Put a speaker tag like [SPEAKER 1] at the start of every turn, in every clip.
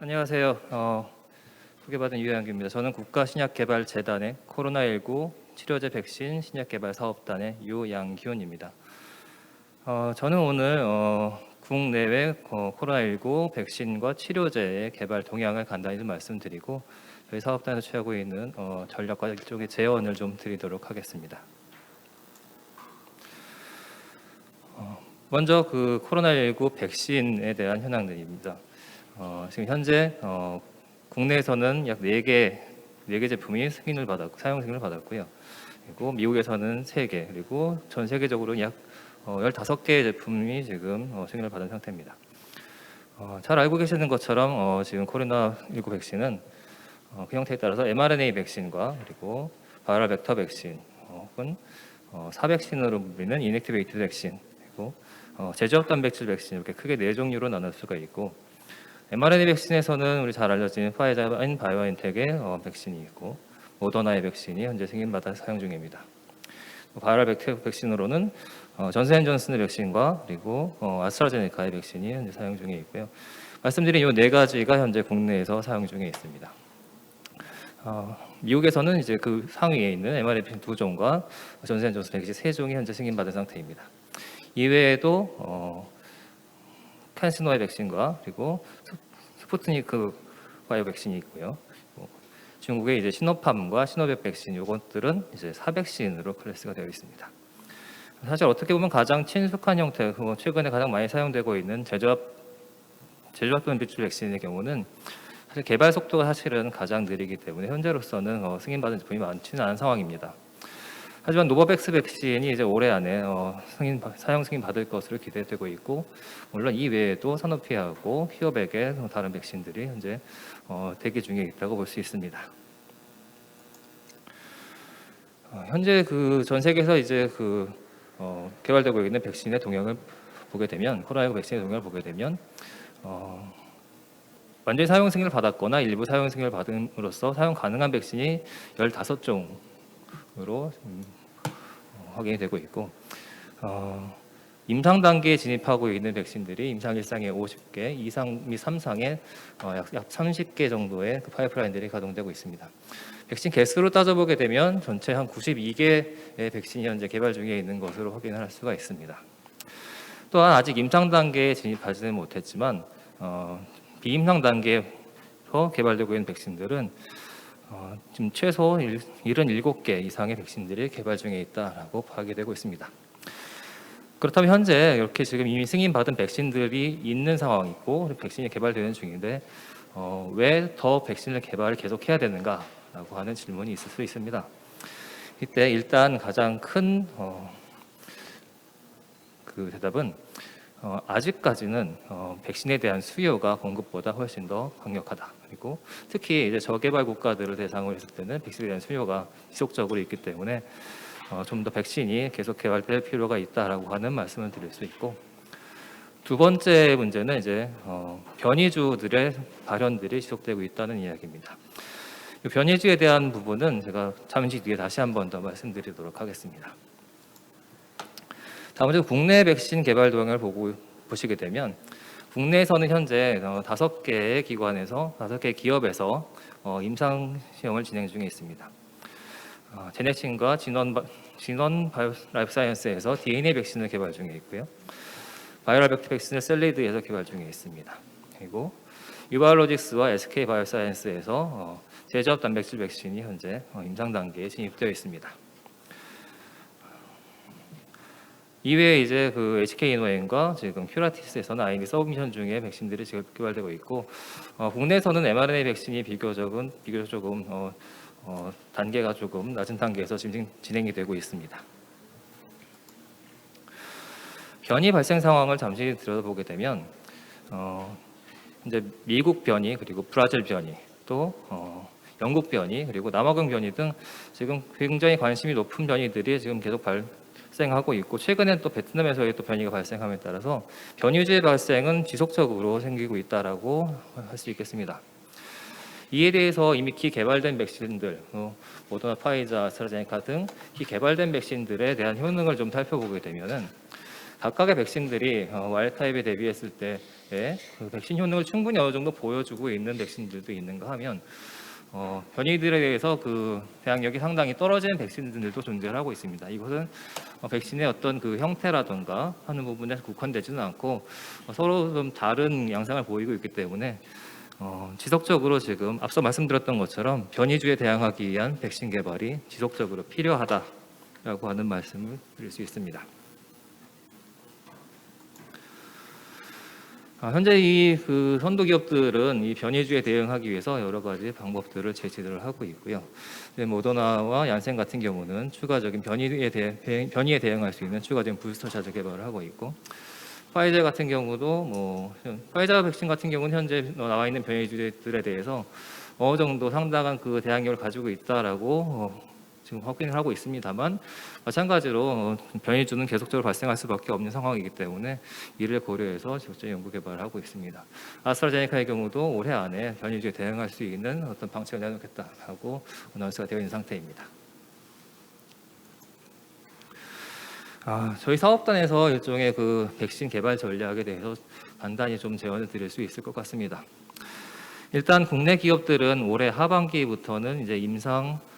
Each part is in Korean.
[SPEAKER 1] 안녕하세요. 소개받은 유양규입니다. 저는 국가신약개발재단의 코로나19 치료제 백신 신약개발 사업단의 유양규입니다. 저는 오늘 국내외 코로나19 백신과 치료제의 개발 동향을 간단히 좀 말씀드리고 저희 사업단에서 취하고 있는 전략과 일종의 제언을 좀 드리도록 하겠습니다. 먼저 그 코로나19 백신에 대한 현황들입니다. 지금 현재 국내에서는 약 4개 제품이 사용 승인을 받았고요. 그리고 미국에서는 3개, 그리고 전 세계적으로 약 15개의 제품이 지금 승인을 받은 상태입니다. 잘 알고 계시는 것처럼 지금 코로나19 백신은 그 형태에 따라서 mRNA 백신과 그리고 바이럴 벡터 백신 혹은 사백신으로 불리는 이넥티베이티드 백신, 그리고 제조업 단백질 백신, 이렇게 크게 4종류로 나눌 수가 있고, mRNA 백신에서는 우리 잘 알려진 파이자 바이오엔텍의 백신이 있고, 모더나의 백신이 현재 승인받아 사용 중입니다. 바이럴 벡터 백신으로는 존슨앤존슨의 백신과 그리고 아스트라제네카의 백신이 현재 사용 중에 있고요. 말씀드린 이 4가지가 현재 국내에서 사용 중에 있습니다. 미국에서는 이제 그 상위에 있는 mRNA 백신 2종과 존슨앤존슨 백신 3종이 현재 승인받은 상태입니다. 이외에도 칸시노의 백신과 그리고 스푸트니크 바이오 백신이 있고요. 중국의 이제 시노팜과 시노백 백신, 이것들은 이제 사백신으로 클래스가 되어 있습니다. 사실 어떻게 보면 가장 친숙한 형태, 최근에 가장 많이 사용되고 있는 제조업 단백질 백신의 경우는 사실 개발 속도가 사실은 가장 느리기 때문에 현재로서는 승인받은 제품이 많지는 않은 상황입니다. 하지만 노바백스 백신이 이제 올해 안에 사용 승인 받을 것으로 기대되고 있고, 물론 이 외에도 사노피하고 히어백의 다른 백신들이 현재 대기 중에 있다고 볼 수 있습니다. 현재 그 전 세계에서 이제 개발되고 있는 백신의 동향을 보게 되면, 코로나19 백신의 동향을 보게 되면 완전히 사용 승인을 받았거나 일부 사용 승인을 받음으로써 사용 가능한 백신이 15종으로 확인이 되고 있고, 임상 단계에 진입하고 있는 백신들이 임상 1상에 50개, 2상 및 3상에 약 30개 정도의 그 파이프라인들이 가동되고 있습니다. 백신 개수로 따져보게 되면 전체 한 92개의 백신이 현재 개발 중에 있는 것으로 확인을 할 수가 있습니다. 또한 아직 임상 단계에 진입하지는 못했지만 비임상 단계에서 개발되고 있는 백신들은 지금 최소 77개 이상의 백신들이 개발 중에 있다라고 파악이 되고 있습니다. 그렇다면 현재 이렇게 지금 이미 승인받은 백신들이 있는 상황이고 백신이 개발되는 중인데 왜 더 백신을 개발을 계속해야 되는가라고 하는 질문이 있을 수 있습니다. 이때 일단 가장 큰 그 대답은 아직까지는 백신에 대한 수요가 공급보다 훨씬 더 강력하다. 그리고 특히 이제 저개발 국가들을 대상으로 했을 때는 백신에 대한 수요가 지속적으로 있기 때문에 좀 더 백신이 계속 개발될 필요가 있다라고 하는 말씀을 드릴 수 있고, 두 번째 문제는 이제 변이주들의 발현들이 지속되고 있다는 이야기입니다. 이 변이주에 대한 부분은 제가 잠시 뒤에 다시 한 번 더 말씀드리도록 하겠습니다. 다음으로 국내 백신 개발 동향을 보시게 되면, 국내에서는 현재 5개의 기관에서 5개의 기업에서 임상 시험을 진행 중에 있습니다. 제넥신과 진원 라이프사이언스에서 DNA 백신을 개발 중에 있고요. 바이럴 벡터 백신을 셀리드에서 개발 중에 있습니다. 그리고 유바이오로직스와 SK 바이오사이언스에서 제조업 단백질 백신이 현재 임상 단계에 진입되어 있습니다. 이외에 이제 그 HK 이노엠과 지금 큐라티스에서는 IND 서브미션 중에 백신들이 지금 개발되고 있고, 국내에서는 mRNA 백신이 비교적 조금 단계가 조금 낮은 단계에서 지금 진행이 되고 있습니다. 변이 발생 상황을 잠시 들여다보게 되면 이제 미국 변이, 그리고 브라질 변이, 또 영국 변이, 그리고 남아공 변이 등 지금 굉장히 관심이 높은 변이들이 지금 계속 발생하고 있고, 최근에 또 베트남에서의 또 변이가 발생함에 따라서 변이주의 발생은 지속적으로 생기고 있다라고 할 수 있겠습니다. 이에 대해서 이미 기개발된 백신들, 모더나, 파이자, 아스트라제네카 등 기개발된 백신들에 대한 효능을 좀 살펴보게 되면은 각각의 백신들이 와일드 타입에 대비했을 때의 그 백신 효능을 충분히 어느 정도 보여주고 있는 백신들도 있는가 하면 변이들에 대해서 그 대항력이 상당히 떨어지는 백신들도 존재하고 있습니다. 이것은 백신의 어떤 그 형태라든가 하는 부분에 국한되지는 않고 서로 좀 다른 양상을 보이고 있기 때문에 지속적으로 지금 앞서 말씀드렸던 것처럼 변이주에 대항하기 위한 백신 개발이 지속적으로 필요하다라고 하는 말씀을 드릴 수 있습니다. 현재 이 그 선도 기업들은 이 변이주에 대응하기 위해서 여러 가지 방법들을 제시를 하고 있고요. 모더나와 얀센 같은 경우는 추가적인 변이에 대응할 수 있는 추가적인 부스터샷을 개발을 하고 있고, 파이저 같은 경우도 파이저 백신 같은 경우는 현재 나와 있는 변이주들에 대해서 어느 정도 상당한 그 대항력을 가지고 있다라고 지금 확인을 하고 있습니다만, 마찬가지로 변이주는 계속적으로 발생할 수밖에 없는 상황이기 때문에 이를 고려해서 적극적인 연구 개발을 하고 있습니다. 아스트라제네카의 경우도 올해 안에 변이주에 대응할 수 있는 어떤 방책을 내놓겠다라고 어나운스가 되어 있는 상태입니다. 저희 사업단에서 일종의 그 백신 개발 전략에 대해서 간단히 좀 제언을 드릴 수 있을 것 같습니다. 일단 국내 기업들은 올해 하반기부터는 이제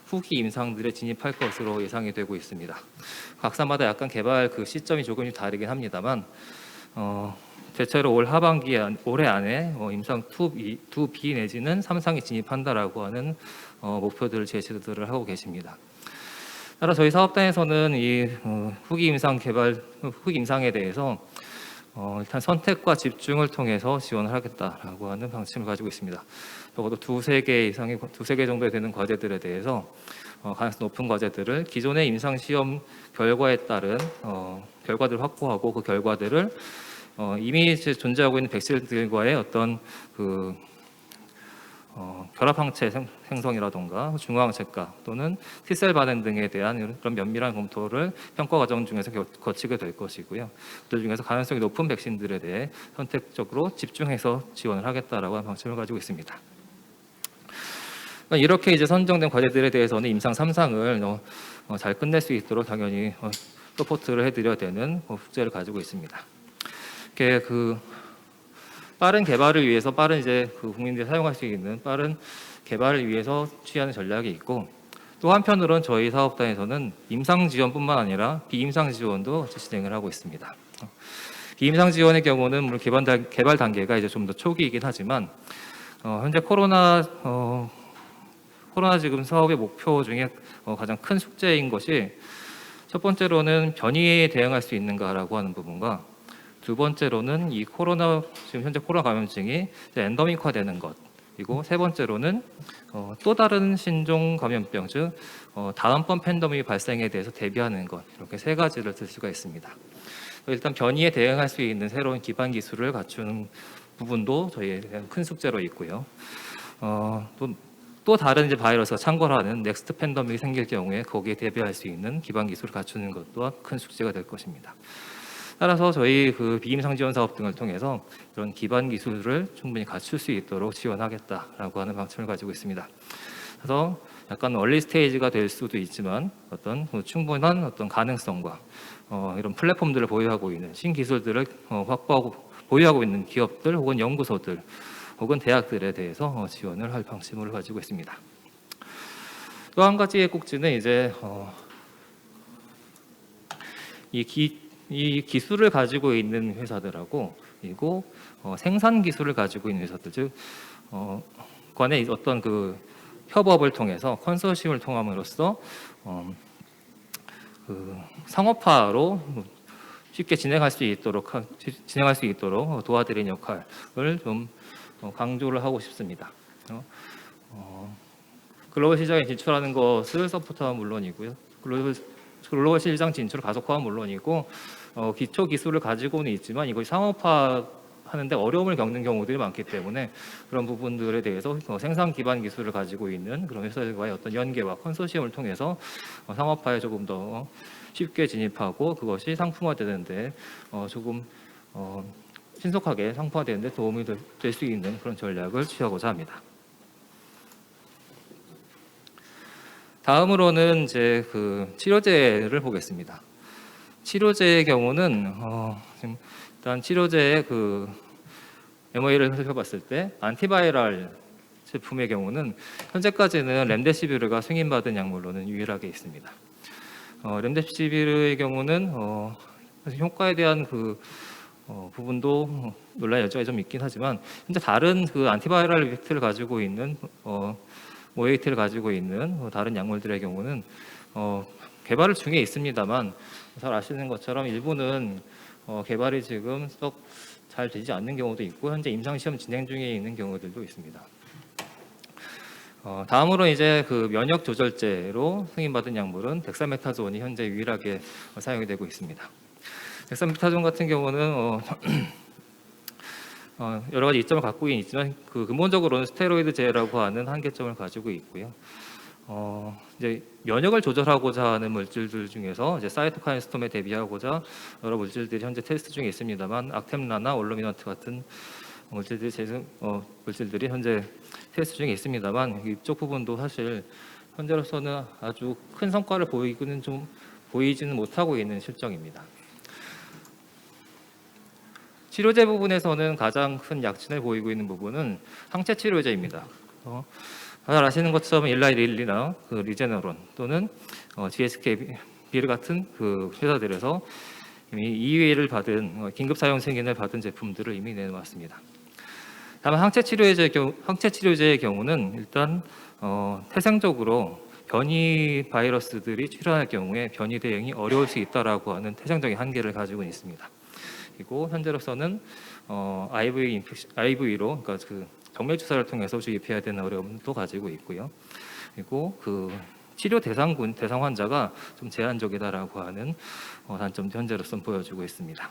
[SPEAKER 1] 후기 임상들에 진입할 것으로 예상이 되고 있습니다. 각사마다 약간 개발 그 시점이 조금씩 다르긴 합니다만, 대체로 올해 안에 임상 2B 내지는 3상에 진입한다라고 하는 목표들을 제시들을 하고 계십니다. 따라 저희 사업단에서는 이 후기 임상에 대해서 일단 선택과 집중을 통해서 지원을 하겠다라고 하는 방침을 가지고 있습니다. 적어도 두세 개 정도 되는 과제들에 대해서 가능성 높은 과제들을 기존의 임상 시험 결과에 따른 결과들을 확보하고, 그 결과들을 이미 존재하고 있는 백신들과의 어떤 그 결합 항체 생성이라던가 중화항체가 또는 T셀 반응 등에 대한 그런 면밀한 검토를 평가 과정 중에서 거치게 될 것이고요. 그들 중에서 가능성이 높은 백신들에 대해 선택적으로 집중해서 지원을 하겠다라고 하는 방침을 가지고 있습니다. 이렇게 이제 선정된 과제들에 대해서는 임상 3상을 잘 끝낼 수 있도록 당연히 서포트를 해드려야 되는 숙제를 가지고 있습니다. 이렇게 빠른 개발을 위해서 국민들이 사용할 수 있는 빠른 개발을 위해서 취하는 전략이 있고, 또 한편으로는 저희 사업단에서는 임상 지원뿐만 아니라 비임상 지원도 진행을 하고 있습니다. 비임상 지원의 경우는 물론 개발 단계가 이제 좀 더 초기이긴 하지만 현재 코로나 지금 사업의 목표 중에 가장 큰 숙제인 것이, 첫 번째로는 변이에 대응할 수 있는가라고 하는 부분과, 두 번째로는 지금 현재 코로나 감염증이 엔더믹화되는 것, 그리고 세 번째로는 또 다른 신종 감염병, 즉 다음번 팬데믹 발생에 대해서 대비하는 것, 이렇게 세 가지를 들 수가 있습니다. 일단 변이에 대응할 수 있는 새로운 기반 기술을 갖추는 부분도 저희의 큰 숙제로 있고요. 또 다른 이제 바이러스가 창궐하는 넥스트 팬데믹이 생길 경우에 거기에 대비할 수 있는 기반 기술을 갖추는 것 또한 큰 숙제가 될 것입니다. 따라서 저희 그 비임상 지원 사업 등을 통해서 이런 기반 기술을 충분히 갖출 수 있도록 지원하겠다라고 하는 방침을 가지고 있습니다. 그래서 약간 얼리 스테이지가 될 수도 있지만 어떤 충분한 어떤 가능성과 이런 플랫폼들을 보유하고 있는 신기술들을 확보하고 보유하고 있는 기업들 혹은 연구소들 혹은 대학들에 대해서 지원을 할 방침을 가지고 있습니다. 또 한 가지의 꼭지는 이제 이 기술을 가지고 있는 회사들하고, 그리고 생산 기술을 가지고 있는 회사들, 즉 간의 어떤 그 협업을 통해서 컨소시엄을 통함으로써 그 상업화로 쉽게 진행할 수 있도록 도와드리는 역할을 좀 강조를 하고 싶습니다. 글로벌 시장에 진출하는 것을 서포트하면 물론이고요. 글로벌 시장 진출을 가속화하면 물론이고, 기초 기술을 가지고는 있지만 이것이 상업화하는데 어려움을 겪는 경우들이 많기 때문에 그런 부분들에 대해서 생산 기반 기술을 가지고 있는 그런 회사들과의 어떤 연계와 컨소시엄을 통해서 상업화에 조금 더 쉽게 진입하고 그것이 상품화되는데 조금 신속하게 상품화되는데 도움이 될 수 있는 그런 전략을 취하고자 합니다. 다음으로는 이제 그 치료제를 보겠습니다. 치료제의 경우는 지금 일단 치료제의 그 MOA를 살펴봤을 때 안티바이럴 제품의 경우는 현재까지는 렘데시비르가 승인받은 약물로는 유일하게 있습니다. 렘데시비르의 경우는 사실 효과에 대한 그 부분도 논란의 여지가 좀 있긴 하지만 현재 다른 그 안티바이럴 이펙트를 가지고 있는 모에이트를 가지고 있는 다른 약물들의 경우는 개발 중에 있습니다만 잘 아시는 것처럼 일부는 개발이 지금 썩 잘 되지 않는 경우도 있고 현재 임상 시험 진행 중에 있는 경우들도 있습니다. 다음으로 이제 그 면역 조절제로 승인받은 약물은 덱사메타존이 현재 유일하게 사용이 되고 있습니다. 덱사메타존 같은 경우는 여러 가지 이점을 갖고 있지만 그 근본적으로는 스테로이드제라고 하는 한계점을 가지고 있고요. 이제 면역을 조절하고자 하는 물질들 중에서 이제 사이토카인 스톰에 대비하고자 여러 물질들이 현재 테스트 중에 있습니다만 악템라나 올로미넌트 같은 물질들이 현재 테스트 중에 있습니다만 이쪽 부분도 사실 현재로서는 아주 큰 성과를 보이지는 못하고 있는 실정입니다. 치료제 부분에서는 가장 큰 약진을 보이고 있는 부분은 항체 치료제입니다. 잘 아시는 것처럼 일라이릴리나 그 리제너론 또는 GSK 비르 같은 그 회사들에서 이미 EUA를 받은 긴급 사용 승인을 받은 제품들을 이미 내놓았습니다. 다만 항체 치료제의 경우는 일단 태생적으로 변이 바이러스들이 출현할 경우에 변이 대응이 어려울 수 있다라고 하는 태생적인 한계를 가지고 있습니다. 그리고 현재로서는 IV로 그러니까 그 정밀 주사를 통해서 주입해야 되는 어려움도 가지고 있고요. 그리고 그 치료 대상 환자가 좀 제한적이다라고 하는 단점도 현재로서는 보여주고 있습니다.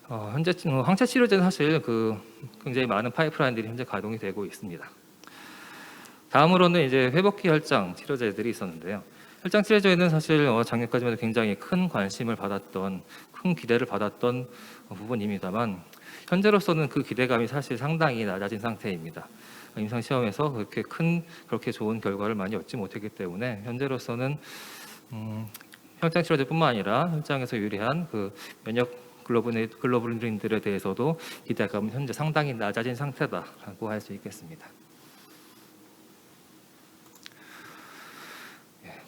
[SPEAKER 1] 현재 항체 치료제는 사실 그 굉장히 많은 파이프라인들이 현재 가동이 되고 있습니다. 다음으로는 이제 회복기 혈장 치료제들이 있었는데요. 혈장 치료제는 사실 작년까지만 해도 굉장히 큰 관심을 받았던, 큰 기대를 받았던 부분입니다만 현재로서는 그 기대감이 사실 상당히 낮아진 상태입니다. 임상 시험에서 그렇게 좋은 결과를 많이 얻지 못했기 때문에 현재로서는 혈장 치료제뿐만 아니라 혈장에서 유리한 그 면역 글로불린들에 대해서도 기대감은 현재 상당히 낮아진 상태다라고 할 수 있겠습니다.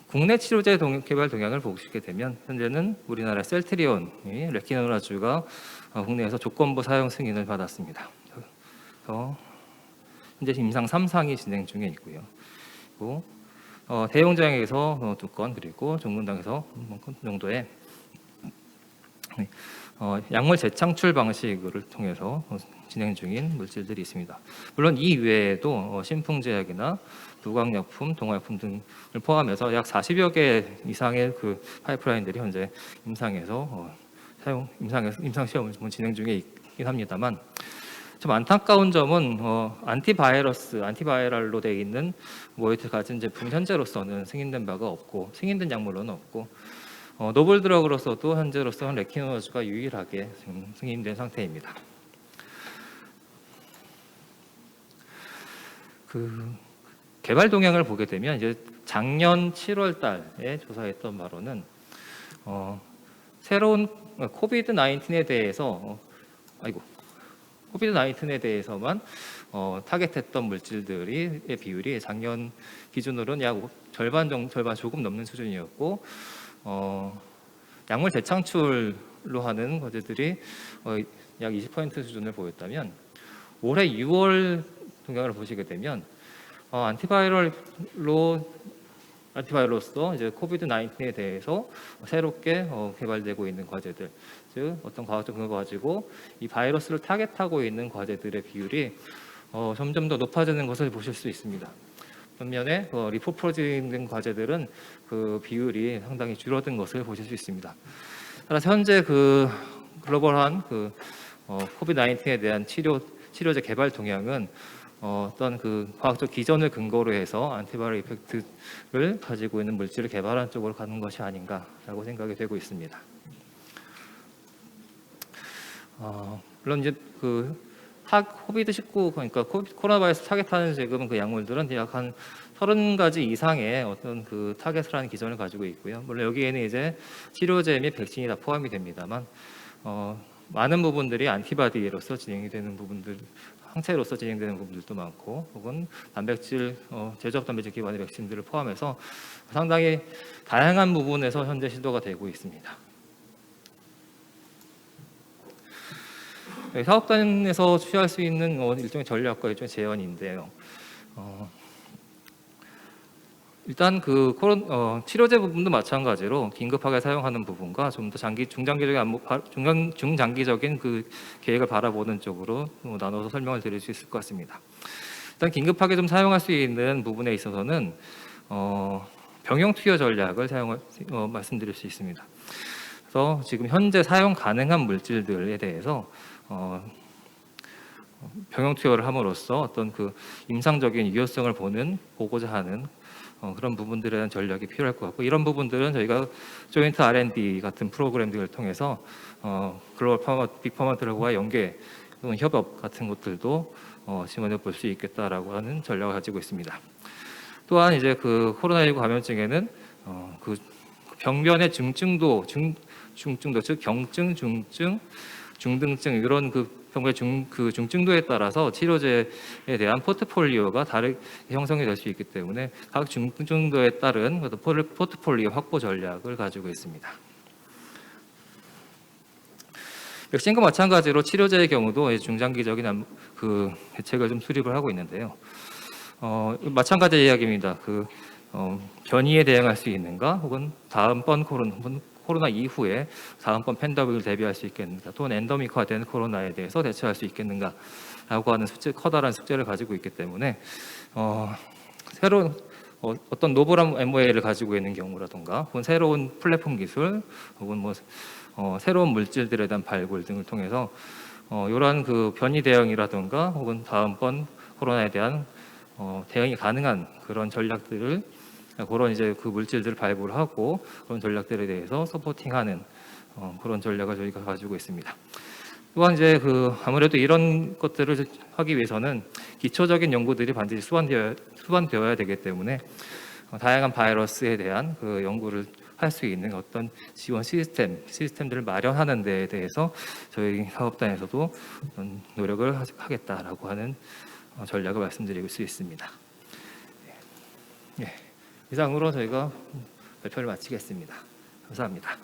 [SPEAKER 1] 국내 치료제 개발 동향을 보시게 되면 현재는 우리나라 셀트리온이 레키노라주가 국내에서 조건부 사용 승인을 받았습니다. 그래서 현재 임상 3상이 진행 중에 있고요. 그리고 대용장에서 2건 그리고 종문당에서 1건 정도의 약물 재창출 방식을 통해서 진행 중인 물질들이 있습니다. 물론 이 외에도 신풍제약이나 부광약품, 동화약품 등을 포함해서 약 40여 개 이상의 그 파이프라인들이 현재 임상에서 임상 시험을 진행 중에 있긴 합니다만 좀 안타까운 점은 안티바이럴로 되어 있는 모이트 가진 제품 현재로서는 승인된 바가 없고 승인된 약물로는 없고 노블 드럭으로서도 현재로서는 레키노라주가 유일하게 지금 승인된 상태입니다. 그 개발 동향을 보게 되면 이제 작년 7월 달에 조사했던 바로는 새로운 코비드 19에 대해서만 타겟했던 물질들의 비율이 작년 기준으로는 약 절반 조금 넘는 수준이었고 약물 재창출로 하는 것들이 약 20% 수준을 보였다면 올해 6월 동향을 보시게 되면 안티바이러로서 이제 코비드 19에 대해서 새롭게 개발되고 있는 과제들, 즉 어떤 과학적 근거 가지고 이 바이러스를 타겟하고 있는 과제들의 비율이 점점 더 높아지는 것을 보실 수 있습니다. 반면에 리포프로진 등 과제들은 그 비율이 상당히 줄어든 것을 보실 수 있습니다. 따라서 현재 그 글로벌한 그 코비드 19에 대한 치료제 개발 동향은 어떤 그 과학적 기전을 근거로 해서 안티바이럴 이펙트를 가지고 있는 물질을 개발하는 쪽으로 가는 것이 아닌가라고 생각이 되고 있습니다. 물론 이제 그 코비드 19 그러니까 코로나 바이러스 타겟하는 지금 그 약물들은 약 한 30가지 이상의 어떤 그 타겟을 하는 기전을 가지고 있고요. 물론 여기에는 이제 치료제 및 백신이 다 포함이 됩니다만 많은 부분들이 안티바디로서 진행이 되는 부분들, 항체로서 진행되는 부분들도 많고, 혹은 단백질 제조업 단백질 기반의 백신들을 포함해서 상당히 다양한 부분에서 현재 시도가 되고 있습니다. 사업단에서 취할 수 있는 일종의 전략과 일종의 제언인데요. 일단 그 치료제 부분도 마찬가지로 긴급하게 사용하는 부분과 좀 더 중장기적인 그 계획을 바라보는 쪽으로 나눠서 설명을 드릴 수 있을 것 같습니다. 일단 긴급하게 좀 사용할 수 있는 부분에 있어서는 병용 투여 전략을 말씀드릴 수 있습니다. 그래서 지금 현재 사용 가능한 물질들에 대해서 병용 투여를 함으로써 어떤 그 임상적인 유효성을 보고자 하는 그런 부분들에 대한 전략이 필요할 것 같고, 이런 부분들은 저희가 조인트 R&D 같은 프로그램 등을 통해서 글로벌 빅파마들과 연계 또는 협업 같은 것들도 지원해 볼 수 있겠다라고 하는 전략을 가지고 있습니다. 또한 이제 그 코로나19 감염증에는 그 병변의 중증도, 즉 경증, 중증, 중등증 이런 그 병의 중증도에 따라서 치료제에 대한 포트폴리오가 다르게 형성이 될 수 있기 때문에 각 중증도에 따른 포트폴리오 확보 전략을 가지고 있습니다. 백신과 마찬가지로 치료제의 경우도 중장기적인 그 대책을 좀 수립을 하고 있는데요. 마찬가지 이야기입니다. 변이에 대응할 수 있는가, 혹은 다음번 코로나 이후에 다음번 팬데믹을 대비할 수 있겠는가, 또는 엔더믹화된 코로나에 대해서 대처할 수 있겠는가라고 하는 커다란 숙제를 가지고 있기 때문에 새로운 어떤 노블한 MOA를 가지고 있는 경우라든가, 혹은 새로운 플랫폼 기술, 혹은 새로운 물질들에 대한 발굴 등을 통해서 이러한 그 변이 대응이라든가, 혹은 다음번 코로나에 대한 대응이 가능한 그런 전략들을, 그런 이제 그 물질들을 발굴하고 그런 전략들에 대해서 서포팅하는 그런 전략을 저희가 가지고 있습니다. 또한 이제 아무래도 이런 것들을 하기 위해서는 기초적인 연구들이 반드시 수반되어야 되기 때문에 다양한 바이러스에 대한 그 연구를 할 수 있는 어떤 지원 시스템들을 마련하는 데에 대해서 저희 사업단에서도 노력을 하겠다라고 하는 전략을 말씀드릴 수 있습니다. 예, 이상으로 저희가 발표를 마치겠습니다. 감사합니다.